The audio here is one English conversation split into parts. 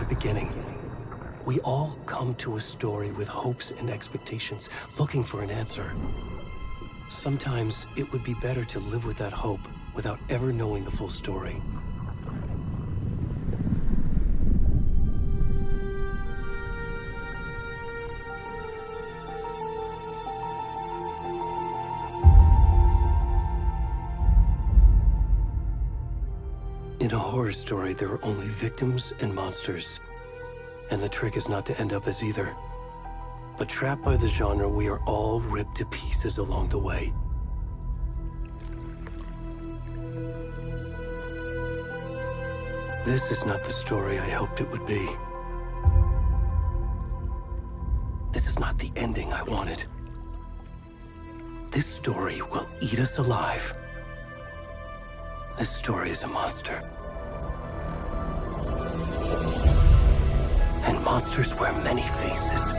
beginning. We all come to a story with hopes and expectations, looking for an answer. Sometimes it would be better to live with that hope without ever knowing the full story. In a horror story, there are only victims and monsters. And the trick is not to end up as either. But trapped by the genre, we are all ripped to pieces along the way. This is not the story I hoped it would be. This is not the ending I wanted. This story will eat us alive. This story is a monster. And monsters wear many faces.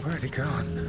Where'd he gone?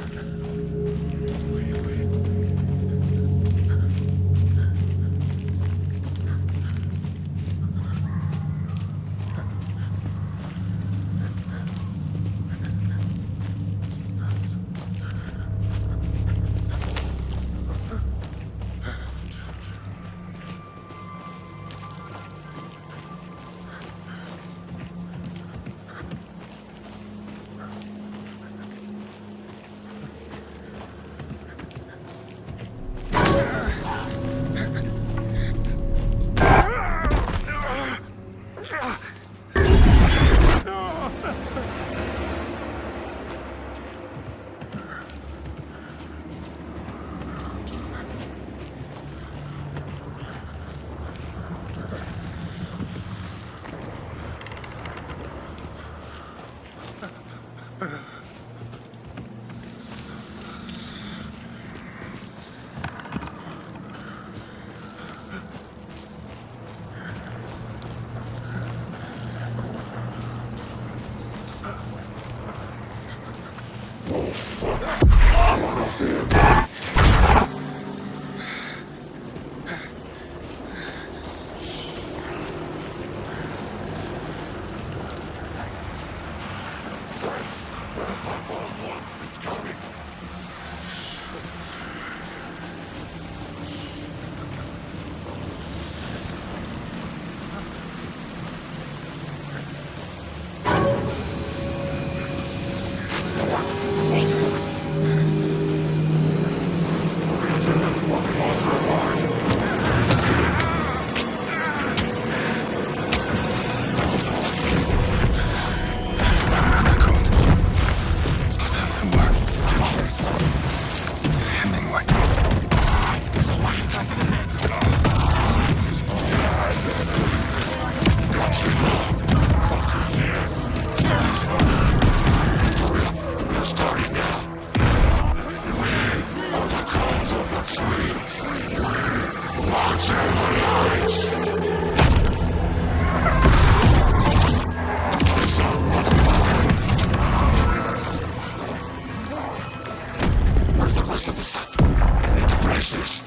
Where's the rest of the stuff? I need to finish this.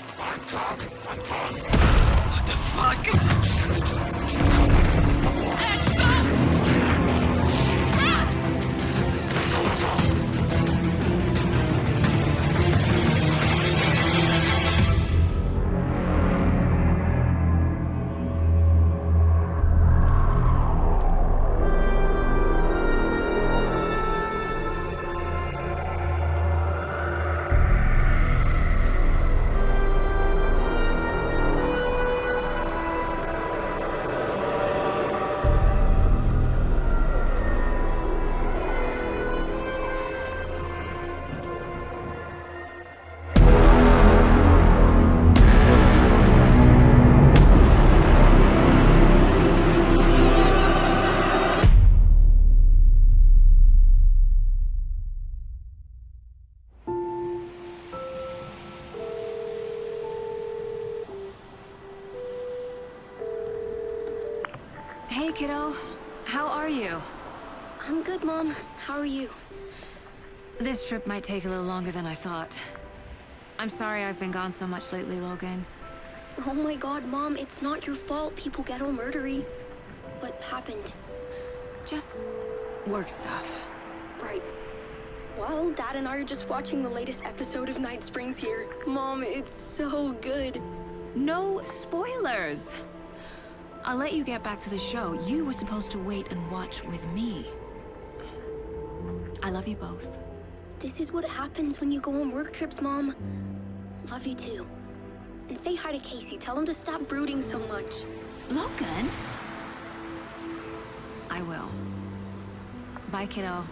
What the fuck? Hey, kiddo. How are you? I'm good, Mom. How are you? This trip might take a little longer than I thought. I'm sorry I've been gone so much lately, Logan. Oh my god, Mom, it's not your fault people get all murdery. What happened? Just work stuff. Right. Well, Dad and I are just watching the latest episode of Night Springs here. Mom, it's so good. No spoilers! I'll let you get back to the show. You were supposed to wait and watch with me. I love you both. This is what happens when you go on work trips, Mom. Love you too. And say hi to Casey. Tell him to stop brooding so much. Logan? I will. Bye, kiddo.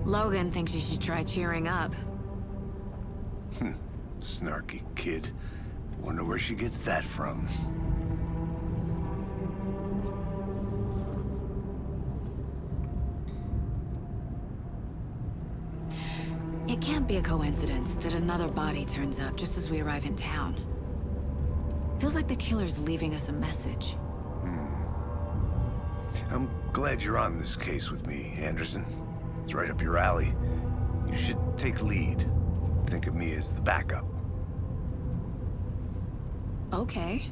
Logan thinks you should try cheering up. Snarky kid. Wonder where she gets that from. It can't be a coincidence that another body turns up just as we arrive in town. Feels like the killer's leaving us a message. I'm glad you're on this case with me, Anderson. It's right up your alley. You should take lead. Think of me as the backup. Okay.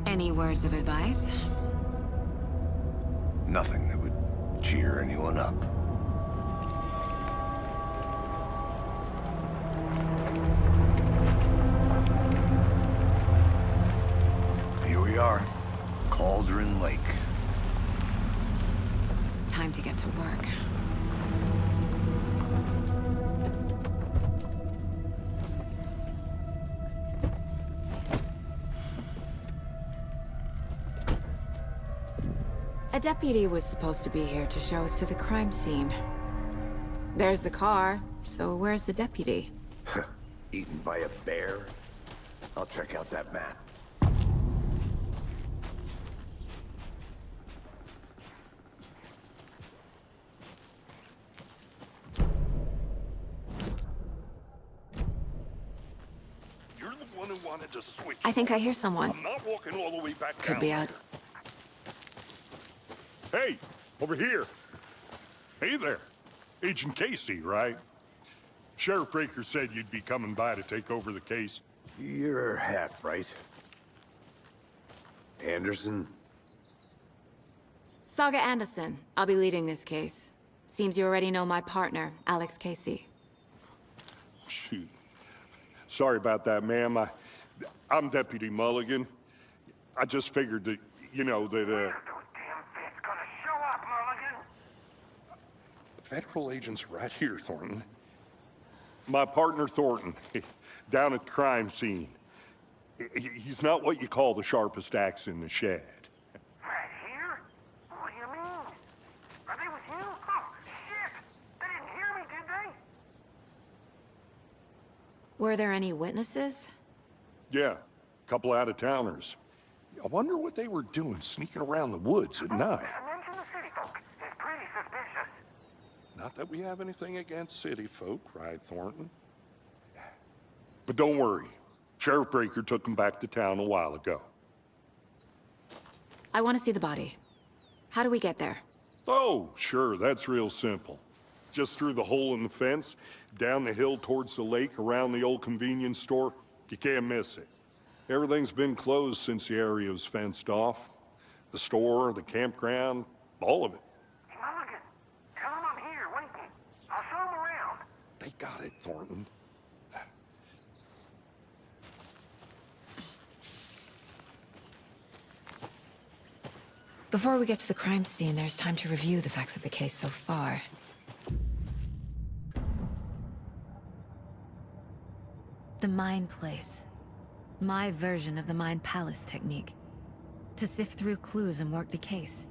Any words of advice? Nothing that would cheer anyone up. Here we are. Cauldron Lake. Time to get to work. A deputy was supposed to be here to show us to the crime scene. There's the car, so where's the deputy? Eaten by a bear? I'll check out that map. You're the one who wanted to switch. I think I hear someone. I'm not walking all the way back Could down be out. Hey, over here. Hey there. Agent Casey, right? Sheriff Breaker said you'd be coming by to take over the case. You're half right. Anderson? Saga Anderson. I'll be leading this case. Seems you already know my partner, Alex Casey. Shoot. Sorry about that, ma'am. I'm Deputy Mulligan. I just figured that, you know, that, Federal agents right here, Thornton. My partner, Thornton, down at the crime scene. He's not what you call the sharpest axe in the shed. Right here? What do you mean? Are they with you? Oh, shit! They didn't hear me, did they? Were there any witnesses? Yeah, a couple out-of-towners. I wonder what they were doing sneaking around the woods at night. Mention the city folk. It's pretty suspicious. Not that we have anything against city folk, right, Thornton? But don't worry. Sheriff Breaker took them back to town a while ago. I want to see the body. How do we get there? Oh, sure, that's real simple. Just through the hole in the fence, down the hill towards the lake, around the old convenience store. You can't miss it. Everything's been closed since the area was fenced off. The store, the campground, all of it. Mulligan, tell him I'm here waiting. I'll show him around. They got it, Thornton. Before we get to the crime scene, there's time to review the facts of the case so far. The Mind Place. My version of the Mind Palace technique. To sift through clues and work the case.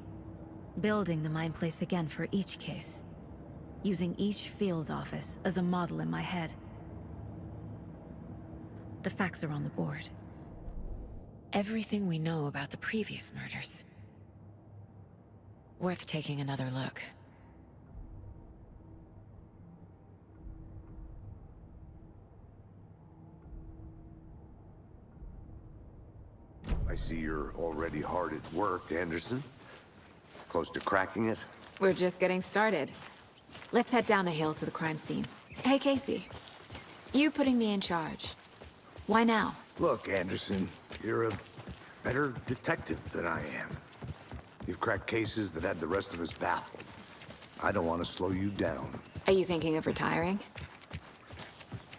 Building the Mind Place again for each case. Using each field office as a model in my head. The facts are on the board. Everything we know about the previous murders. Worth taking another look. I see you're already hard at work, Anderson. Close to cracking it? We're just getting started. Let's head down the hill to the crime scene. Hey, Casey. You putting me in charge. Why now? Look, Anderson, you're a better detective than I am. You've cracked cases that had the rest of us baffled. I don't want to slow you down. Are you thinking of retiring?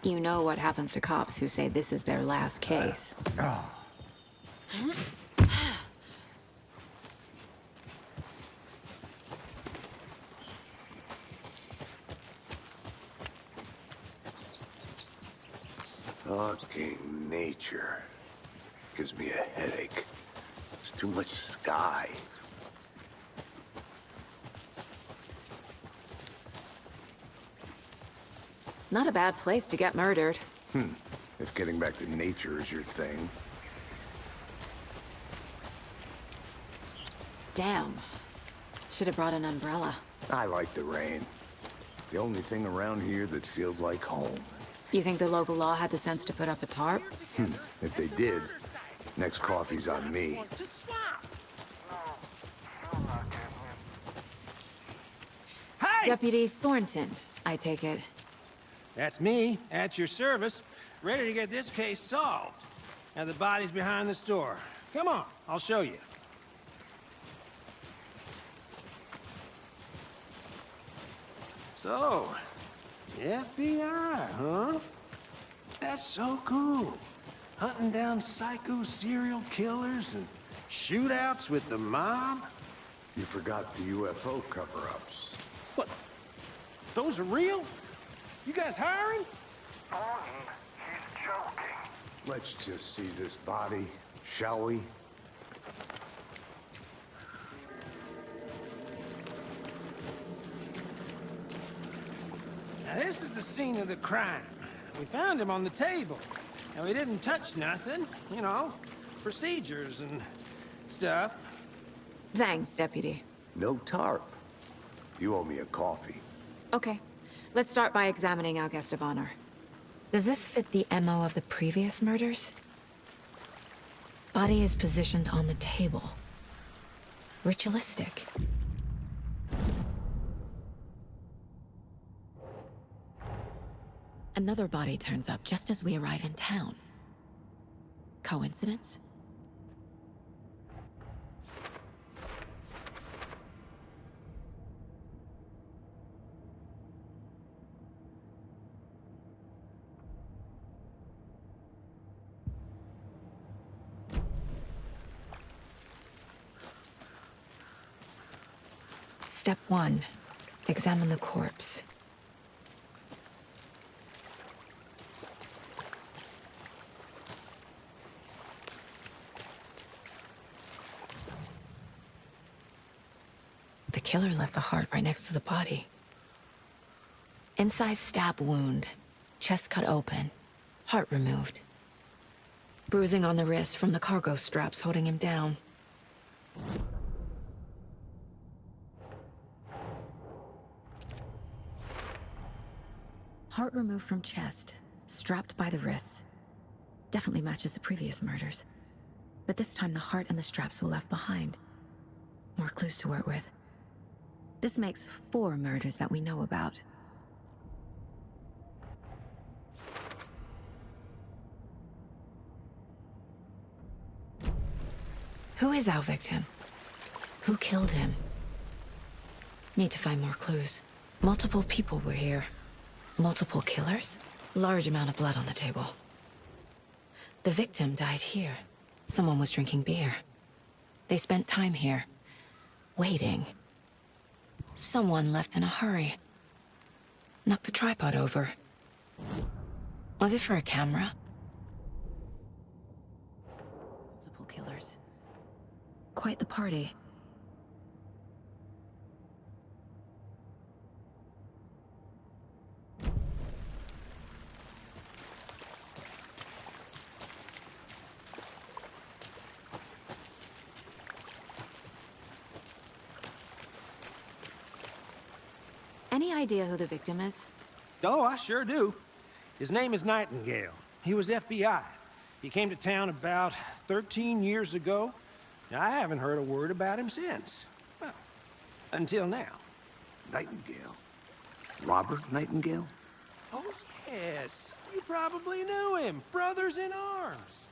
You know what happens to cops who say this is their last case. Fucking nature. Gives me a headache. There's too much sky. Not a bad place to get murdered. If getting back to nature is your thing. Damn. Should have brought an umbrella. I like the rain. The only thing around here that feels like home. You think the local law had the sense to put up a tarp? If they did, next coffee's on me. Hey! Deputy Thornton, I take it. That's me, at your service, ready to get this case solved. Now the body's behind the store. Come on, I'll show you. So, the FBI, huh? That's so cool. Hunting down psycho serial killers and shootouts with the mob? You forgot the UFO cover-ups. What? Those are real? You guys hiring? Thornton, he's joking. Let's just see this body, shall we? Now this is the scene of the crime. We found him on the table. And we didn't touch nothing, you know, procedures and stuff. Thanks, Deputy. No tarp. You owe me a coffee. Okay. Let's start by examining our guest of honor. Does this fit the MO of the previous murders? Body is positioned on the table. Ritualistic. Another body turns up just as we arrive in town. Coincidence? Step 1. Examine the corpse. The killer left the heart right next to the body. Incised stab wound. Chest cut open. Heart removed. Bruising on the wrist from the cargo straps holding him down. Heart removed from chest, strapped by the wrists. Definitely matches the previous murders. But this time the heart and the straps were left behind. More clues to work with. This makes 4 murders that we know about. Who is our victim? Who killed him? Need to find more clues. Multiple people were here. Multiple killers? Large amount of blood on the table. The victim died here. Someone was drinking beer. They spent time here, waiting. Someone left in a hurry. Knocked the tripod over. Was it for a camera? Multiple killers. Quite the party. Any idea who the victim is? Oh, I sure do. His name is Nightingale. He was FBI. He came to town about 13 years ago. I haven't heard a word about him since. Well, until now. Nightingale? Robert Nightingale? Oh, yes. You probably knew him. Brothers in arms.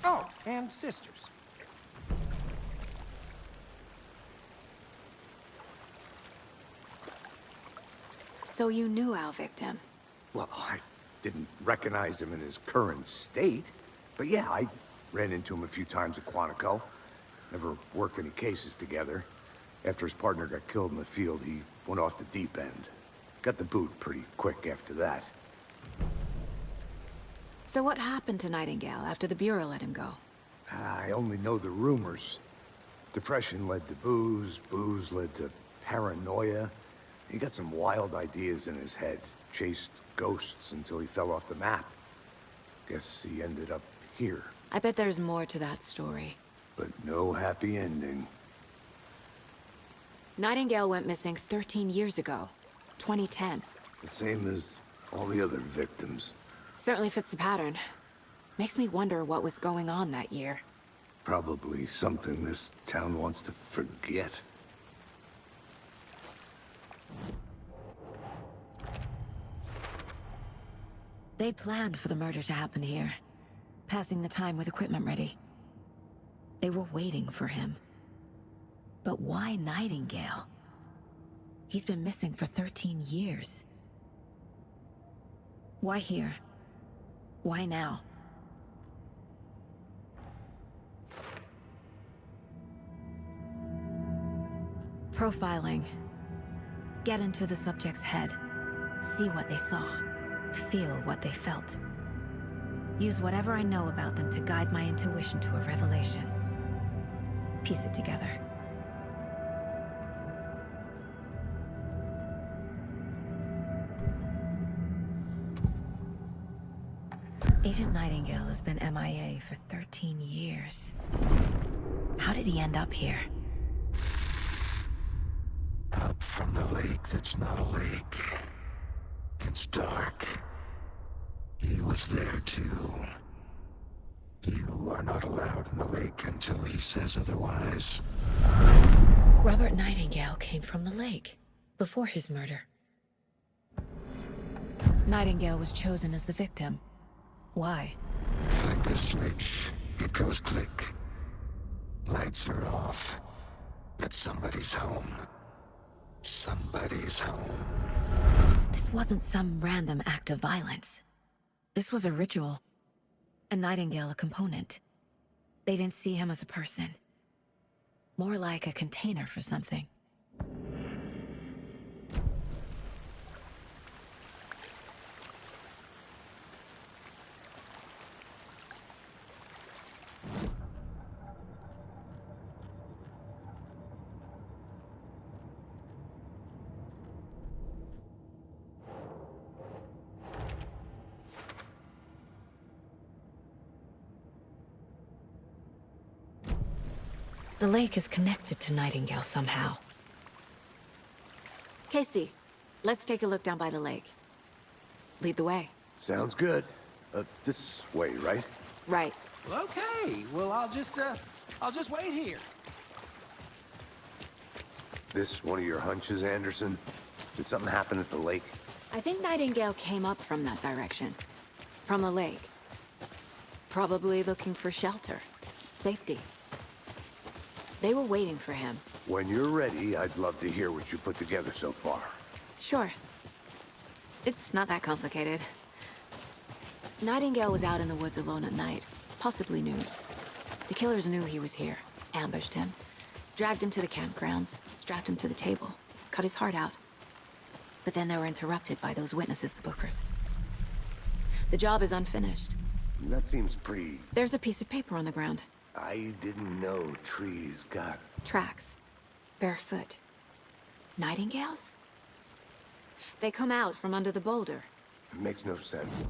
Oh, and sisters. So you knew our victim? Well, I didn't recognize him in his current state. But yeah, I ran into him a few times at Quantico. Never worked any cases together. After his partner got killed in the field, he went off the deep end. Got the boot pretty quick after that. So what happened to Nightingale after the Bureau let him go? I only know the rumors. Depression led to booze, booze led to paranoia. He got some wild ideas in his head, chased ghosts until he fell off the map. Guess he ended up here. I bet there's more to that story. But no happy ending. Nightingale went missing 13 years ago, 2010. The same as all the other victims. Certainly fits the pattern. Makes me wonder what was going on that year. Probably something this town wants to forget. They planned for the murder to happen here, passing the time with equipment ready. They were waiting for him. But why Nightingale? He's been missing for 13 years. Why here? Why now? Profiling. Get into the subject's head. See what they saw. Feel what they felt. Use whatever I know about them to guide my intuition to a revelation. Piece it together. Agent Nightingale has been MIA for 13 years. How did he end up here? Up from the lake that's not a lake. It's dark. He was there too. You are not allowed in the lake until he says otherwise. Robert Nightingale came from the lake, before his murder. Nightingale was chosen as the victim. Why? Flick the switch, it goes click. Lights are off, but somebody's home. Somebody's home. This wasn't some random act of violence. This was a ritual. And Nightingale a component. They didn't see him as a person. More like a container for something. The lake is connected to Nightingale somehow. Casey, let's take a look down by the lake. Lead the way. Sounds good. This way, right? Right. Okay, well, I'll just wait here. This one of your hunches, Anderson? Did something happen at the lake? I think Nightingale came up from that direction. From the lake. Probably looking for shelter. Safety. They were waiting for him. When you're ready, I'd love to hear what you put together so far. Sure. It's not that complicated. Nightingale was out in the woods alone at night. Possibly nude. The killers knew he was here. Ambushed him. Dragged him to the campgrounds. Strapped him to the table. Cut his heart out. But then they were interrupted by those witnesses, the Bookers. The job is unfinished. That seems pretty... There's a piece of paper on the ground. I didn't know trees got... Tracks. Barefoot. Nightingales? They come out from under the boulder. It makes no sense.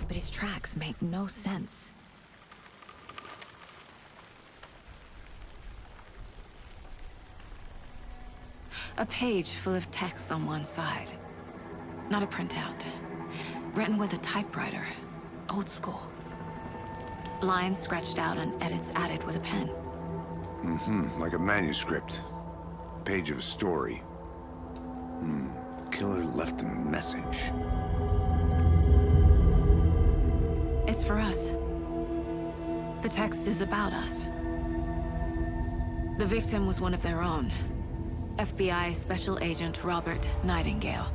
But his tracks make no sense. A page full of text on one side. Not a printout. Written with a typewriter. Old school. Lines scratched out and edits added with a pen. Like a manuscript. Page of a story. The killer left a message. It's for us. The text is about us. The victim was one of their own. FBI Special Agent Robert Nightingale.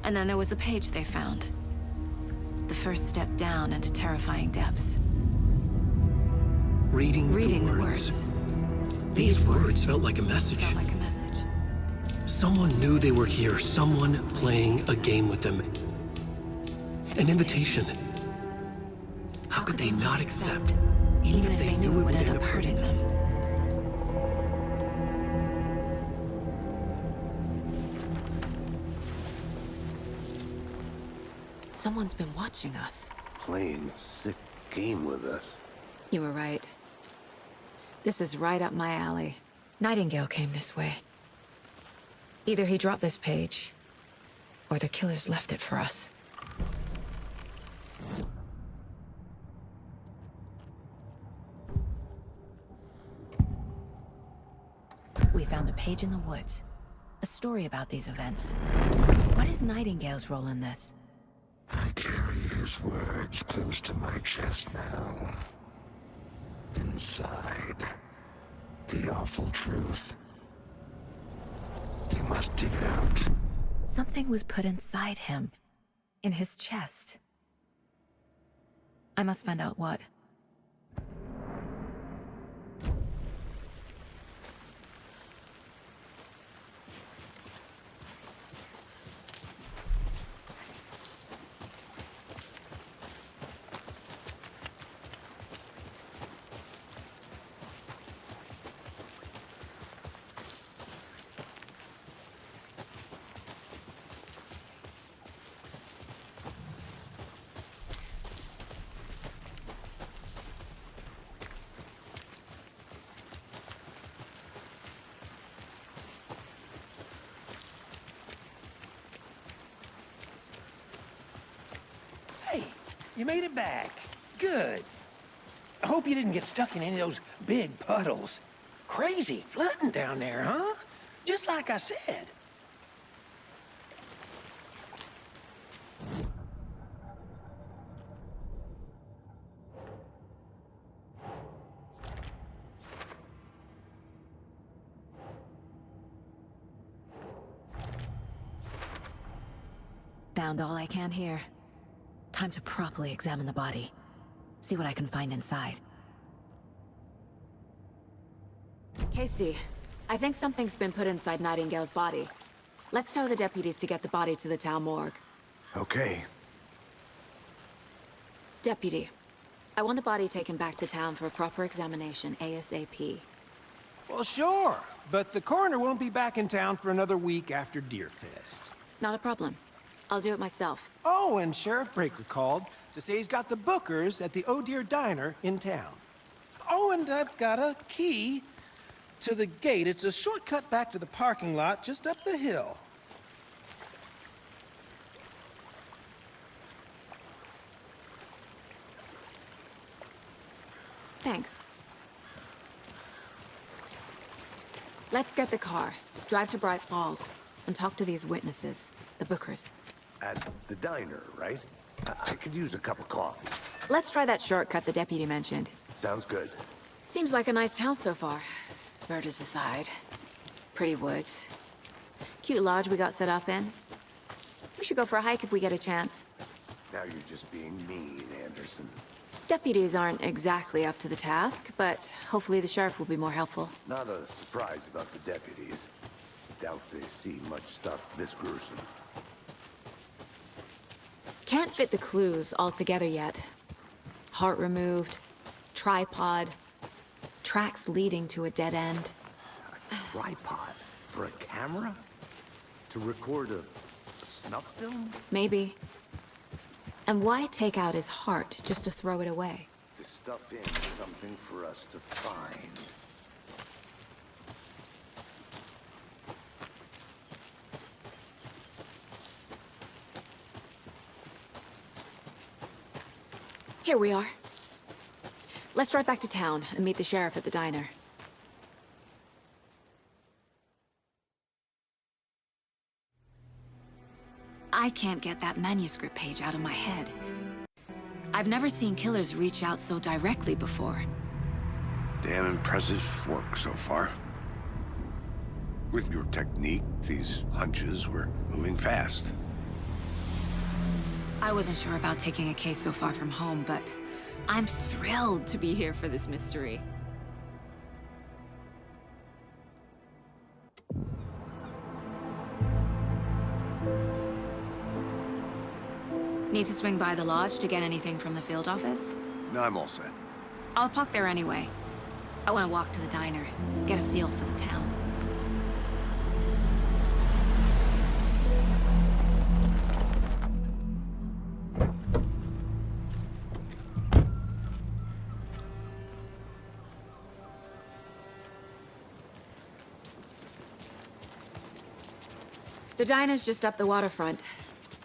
And then there was the page they found. The first step down into terrifying depths. Reading the words. These words felt like a message. Felt like a message. Someone knew they were here. Someone playing a game with them. An invitation. How could they not accept? Even if they knew it would end up hurting them. Someone's been watching us. Playing a sick game with us. You were right. This is right up my alley. Nightingale came this way. Either he dropped this page, or the killers left it for us. We found a page in the woods. A story about these events. What is Nightingale's role in this? I carry his words close to my chest now. Inside, the awful truth. You must dig it out. Something was put inside him. In his chest. I must find out what. Hey, you made it back. Good. I hope you didn't get stuck in any of those big puddles. Crazy flooding down there, huh? Just like I said. Found all I can here. Time to properly examine the body. See what I can find inside. Casey, I think something's been put inside Nightingale's body. Let's tell the deputies to get the body to the town morgue. Okay. Deputy, I want the body taken back to town for a proper examination, ASAP. Well, sure. But the coroner won't be back in town for another week after Deerfest. Not a problem. I'll do it myself. Oh, and Sheriff Breaker called to say he's got the Bookers at the Oh Dear Diner in town. Oh, and I've got a key to the gate. It's a shortcut back to the parking lot just up the hill. Thanks. Let's get the car, drive to Bright Falls, and talk to these witnesses, the Bookers. At the diner, right? I could use a cup of coffee. Let's try that shortcut the deputy mentioned. Sounds good. Seems like a nice town so far. Murders aside. Pretty woods. Cute lodge we got set up in. We should go for a hike if we get a chance. Now you're just being mean, Anderson. Deputies aren't exactly up to the task, but hopefully the sheriff will be more helpful. Not a surprise about the deputies. Doubt they see much stuff this gruesome. Can't fit the clues all together yet. Heart removed, tripod, tracks leading to a dead end. A tripod? For a camera? To record a snuff film? Maybe. And why take out his heart just to throw it away? To stuff in something for us to find. Here we are. Let's drive back to town and meet the sheriff at the diner. I can't get that manuscript page out of my head. I've never seen killers reach out so directly before. Damn impressive work so far. With your technique, these hunches were moving fast. I wasn't sure about taking a case so far from home, but I'm thrilled to be here for this mystery. Need to swing by the lodge to get anything from the field office? No, I'm all set. I'll park there anyway. I want to walk to the diner, get a feel for the town. The diner's just up the waterfront.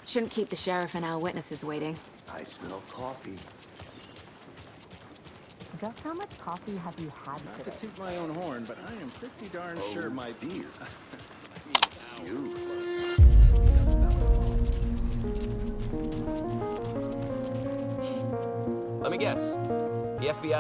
Shouldn't keep the sheriff and our witnesses waiting. I smell coffee. Just how much coffee have you had Not today? to toot my own horn, but I am pretty darn sure my dear. You. Let me guess. The FBI